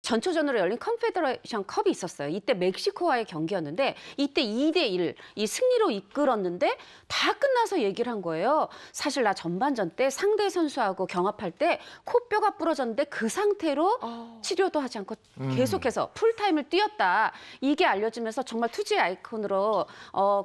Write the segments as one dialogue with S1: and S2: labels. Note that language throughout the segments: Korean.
S1: 전초전으로 열린 컨페더레이션 컵이 있었어요. 이때 멕시코와의 경기였는데 이때 2대1 이 승리로 이끌었는데 다 끝나서 얘기를 한 거예요. 사실 나 전반전 때 상대 선수하고 경합할 때 코뼈가 부러졌는데 그 상태로 치료도 하지 않고 계속해서 풀타임을 뛰었다. 이게 알려지면서 정말 투지의 아이콘으로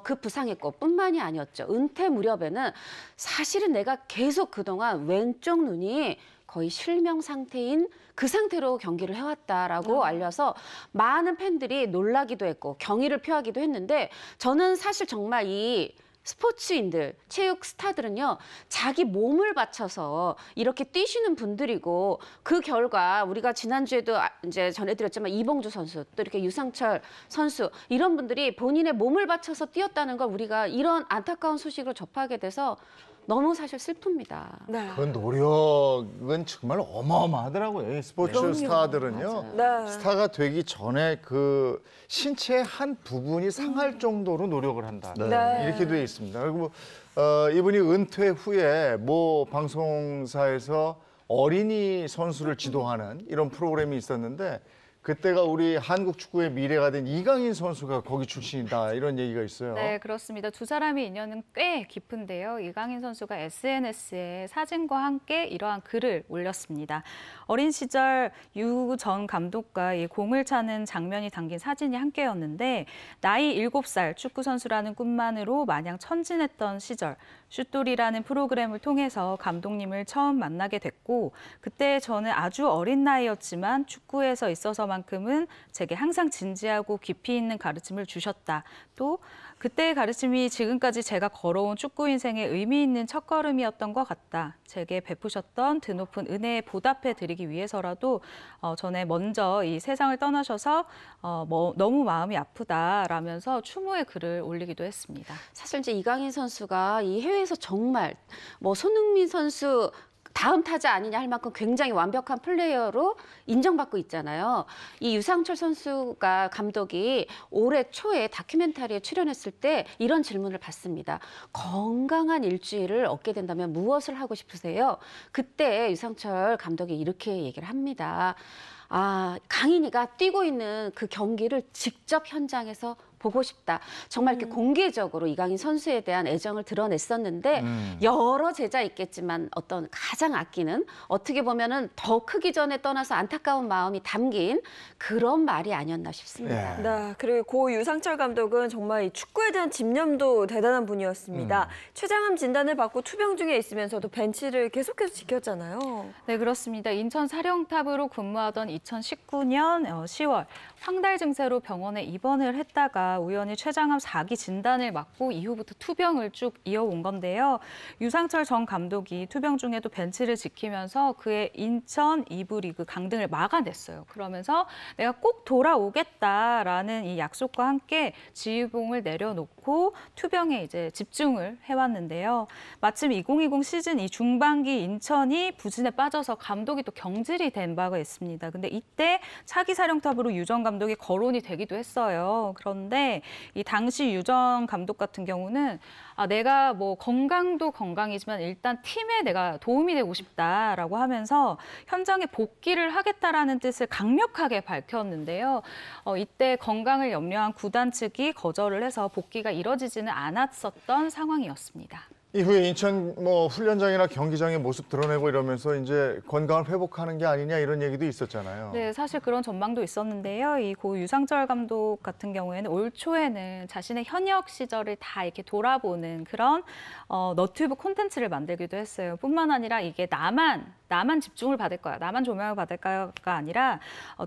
S1: 급부상했고 뿐만이 아니었죠. 은퇴 무렵에는 사실은 내가 계속 그동안 왼쪽 눈이 거의 실명 상태인 그 상태로 경기를 해왔다라고 알려서 많은 팬들이 놀라기도 했고 경의를 표하기도 했는데 저는 사실 정말 이 스포츠인들, 체육 스타들은요, 자기 몸을 바쳐서 이렇게 뛰시는 분들이고 그 결과 우리가 지난주에도 이제 전해드렸지만 이봉주 선수, 또 이렇게 유상철 선수 이런 분들이 본인의 몸을 바쳐서 뛰었다는 걸 우리가 이런 안타까운 소식을 접하게 돼서 너무 사실 슬픕니다.
S2: 네.
S3: 그 노력은 정말 어마어마하더라고요. 이 스포츠
S1: 그럼요.
S3: 스타들은요.
S2: 네.
S3: 스타가 되기 전에 그 신체의 한 부분이 상할 정도로 노력을 한다.
S2: 네.
S3: 이렇게 돼 있습니다. 그리고 이분이 은퇴 후에 모 방송사에서 어린이 선수를 지도하는 이런 프로그램이 있었는데 그때가 우리 한국 축구의 미래가 된 이강인 선수가 거기 출신이다 이런 얘기가 있어요.
S4: 네, 그렇습니다. 두 사람의 인연은 꽤 깊은데요. 이강인 선수가 SNS에 사진과 함께 이러한 글을 올렸습니다. 어린 시절 유 전 감독과 이 공을 차는 장면이 담긴 사진이 함께였는데 나이 7살 축구 선수라는 꿈만으로 마냥 천진했던 시절 슛돌이라는 프로그램을 통해서 감독님을 처음 만나게 됐고 그때 저는 아주 어린 나이였지만 축구에서 있어서만큼은 제게 항상 진지하고 깊이 있는 가르침을 주셨다. 또 그때의 가르침이 지금까지 제가 걸어온 축구 인생에 의미 있는 첫걸음이었던 것 같다. 제게 베푸셨던 드높은 은혜에 보답해 드리기 위해서라도 전에 먼저 이 세상을 떠나셔서 너무 마음이 아프다라면서 추모의 글을 올리기도 했습니다.
S1: 사실 이제 이강인 선수가 이 해외에서 정말 뭐 손흥민 선수 다음 타자 아니냐 할 만큼 굉장히 완벽한 플레이어로 인정받고 있잖아요. 이 유상철 선수가 감독이 올해 초에 다큐멘터리에 출연했을 때 이런 질문을 받습니다. 건강한 일주일을 얻게 된다면 무엇을 하고 싶으세요? 그때 유상철 감독이 이렇게 얘기를 합니다. 강인이가 뛰고 있는 그 경기를 직접 현장에서 보고 싶다. 정말 이렇게 공개적으로 이강인 선수에 대한 애정을 드러냈었는데 여러 제자 있겠지만 어떤 가장 아끼는 어떻게 보면은 더 크기 전에 떠나서 안타까운 마음이 담긴 그런 말이 아니었나 싶습니다.
S2: 네, 그리고 고 유상철 감독은 정말 이 축구에 대한 집념도 대단한 분이었습니다. 췌장암 진단을 받고 투병 중에 있으면서도 벤치를 계속해서 지켰잖아요.
S4: 네, 그렇습니다. 인천 사령탑으로 근무하던 2019년 10월 황달 증세로 병원에 입원을 했다가 우연히 췌장암 4기 진단을 받고 이후부터 투병을 쭉 이어온 건데요. 유상철 전 감독이 투병 중에도 벤치를 지키면서 그의 인천 2부 리그 강등을 막아냈어요. 그러면서 내가 꼭 돌아오겠다라는 이 약속과 함께 지휘봉을 내려놓고 투병에 이제 집중을 해왔는데요. 마침 2020 시즌 이 중반기 인천이 부진에 빠져서 감독이 또 경질이 된 바가 있습니다. 근데 이때 차기 사령탑으로 유 전 감독이 거론이 되기도 했어요. 그런데 이 당시 유 전 감독 같은 경우는 내가 뭐 건강도 건강이지만 일단 팀에 내가 도움이 되고 싶다라고 하면서 현장에 복귀를 하겠다라는 뜻을 강력하게 밝혔는데요. 이때 건강을 염려한 구단 측이 거절을 해서 복귀가 이뤄지지는 않았었던 상황이었습니다.
S3: 이후에 인천 훈련장이나 경기장의 모습 드러내고 이러면서 이제 건강을 회복하는 게 아니냐 이런 얘기도 있었잖아요.
S4: 네, 사실 그런 전망도 있었는데요. 이 고 유상철 감독 같은 경우에는 올 초에는 자신의 현역 시절을 다 이렇게 돌아보는 그런 너튜브 콘텐츠를 만들기도 했어요. 뿐만 아니라 이게 나만 집중을 받을 거야, 나만 조명을 받을 거야가 아니라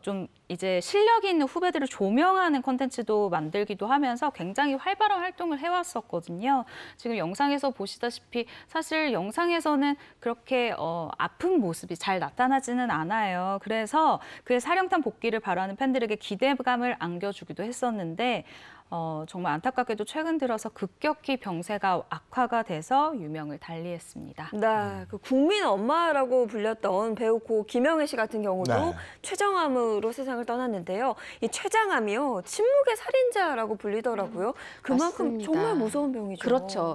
S4: 좀 이제 실력이 있는 후배들을 조명하는 콘텐츠도 만들기도 하면서 굉장히 활발한 활동을 해왔었거든요. 지금 영상에서 보시다시피 사실 영상에서는 그렇게 아픈 모습이 잘 나타나지는 않아요. 그래서 그의 사령탑 복귀를 바라는 팬들에게 기대감을 안겨주기도 했었는데 정말 안타깝게도 최근 들어서 급격히 병세가 악화가 돼서 유명을 달리했습니다.
S2: 네, 그 국민 엄마라고 불렸던 배우 고 김영애 씨 같은 경우도
S3: 네.
S2: 췌장암으로 세상을 떠났는데요. 이 췌장암이요, 침묵의 살인자라고 불리더라고요. 그만큼
S1: 맞습니다.
S2: 정말 무서운 병이죠.
S1: 그렇죠.